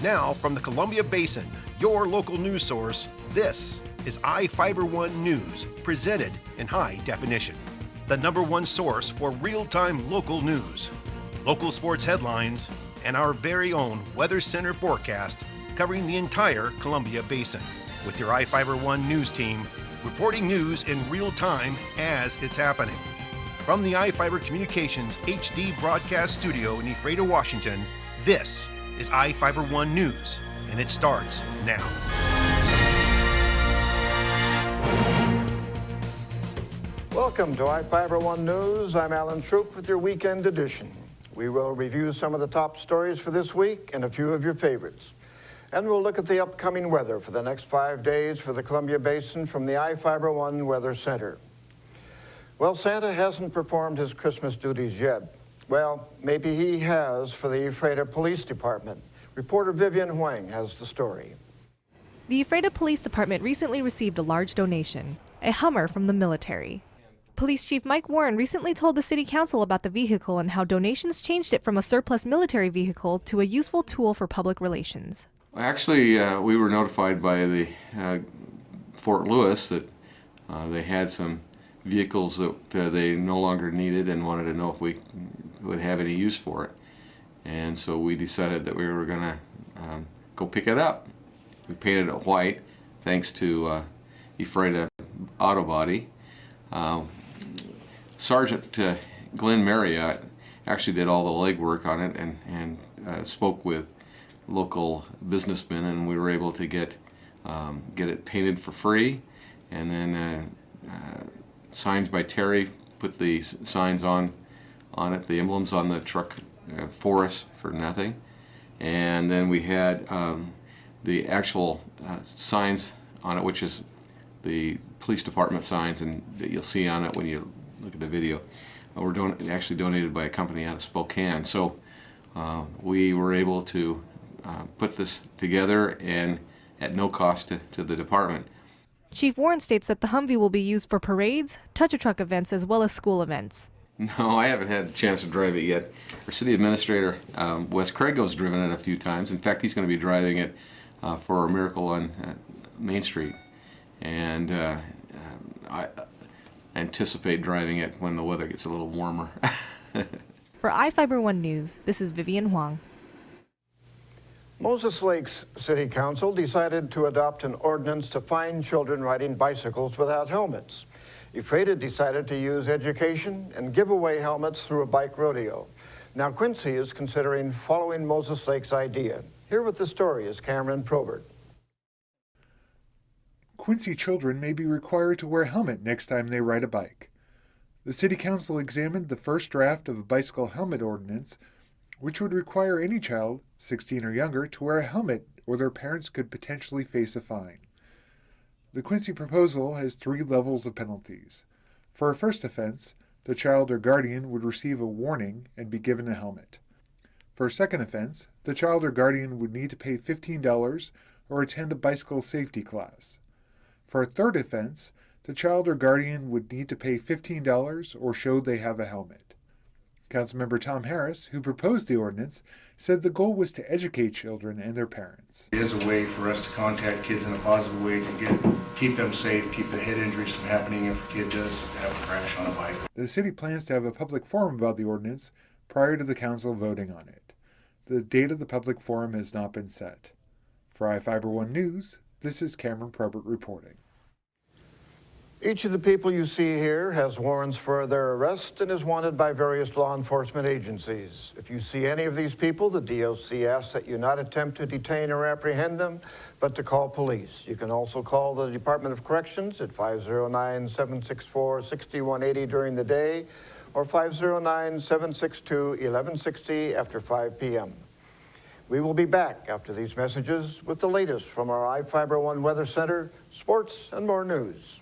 Now, from the Columbia Basin, your local news source, this is iFIBER One News, presented in high definition. The #1 source for real-time local news, local sports headlines, and our very own Weather Center forecast covering the entire Columbia Basin. With your iFIBER One News team, reporting news in real time as it's happening. From the iFIBER Communications HD broadcast studio in Ephrata, Washington, this is iFIBER One News, and it starts now. Welcome to iFIBER One News. I'm Alan Troop with your weekend edition. We will review some of the top stories for this week and a few of your favorites. And we'll look at the upcoming weather for the next 5 days for the Columbia Basin from the iFIBER One Weather Center. Well, Santa hasn't performed his Christmas duties yet. Well, maybe he has for the Ephrata Police Department. Reporter Vivian Huang has the story. The Ephrata Police Department recently received a large donation, a Hummer from the military. Police Chief Mike Warren recently told the City Council about the vehicle and how donations changed it from a surplus military vehicle to a useful tool for public relations. Actually, we were notified by the Fort Lewis that they had some vehicles that they no longer needed and wanted to know if we would have any use for it. And so we decided that we were going to go pick it up. We painted it white thanks to Ephrata Auto Body. Sergeant Glenn Marriott actually did all the legwork on it and spoke with local businessmen, and we were able to get it painted for free, and then signs by Terry put the signs on it, the emblems on the truck for us for nothing, and then we had the actual signs on it, which is the police department signs, and that you'll see on it when you look at the video, were actually donated by a company out of Spokane. So we were able to put this together and at no cost to the department. Chief Warren states that the Humvee will be used for parades, touch-a-truck events, as well as school events. No, I haven't had a chance to drive it yet. Our city administrator, Wes Craiggo's driven it a few times. In fact, he's going to be driving it for a Miracle on Main Street. And I anticipate driving it when the weather gets a little warmer. For iFIBER One News, this is Vivian Huang. Moses Lake's City Council decided to adopt an ordinance to fine children riding bicycles without helmets. Ephrata decided to use education and give away helmets through a bike rodeo. Now Quincy is considering following Moses Lake's idea. Here with the story is Cameron Probert. Quincy children may be required to wear a helmet next time they ride a bike. The City Council examined the first draft of a bicycle helmet ordinance, which would require any child, 16 or younger, to wear a helmet or their parents could potentially face a fine. The Quincy proposal has 3 levels of penalties. For a first offense, the child or guardian would receive a warning and be given a helmet. For a second offense, the child or guardian would need to pay $15 or attend a bicycle safety class. For a third offense, the child or guardian would need to pay $15 or show they have a helmet. Councilmember Tom Harris, who proposed the ordinance, said the goal was to educate children and their parents. It is a way for us to contact kids in a positive way to keep them safe, keep the head injuries from happening if a kid does have a crash on a bike. The city plans to have a public forum about the ordinance prior to the council voting on it. The date of the public forum has not been set. For iFIBER One News, this is Cameron Probert reporting. Each of the people you see here has warrants for their arrest and is wanted by various law enforcement agencies. If you see any of these people, the DOC asks that you not attempt to detain or apprehend them, but to call police. You can also call the Department of Corrections at 509-764-6180 during the day or 509-762-1160 after 5 p.m. We will be back after these messages with the latest from our iFIBER One Weather Center, sports, and more news.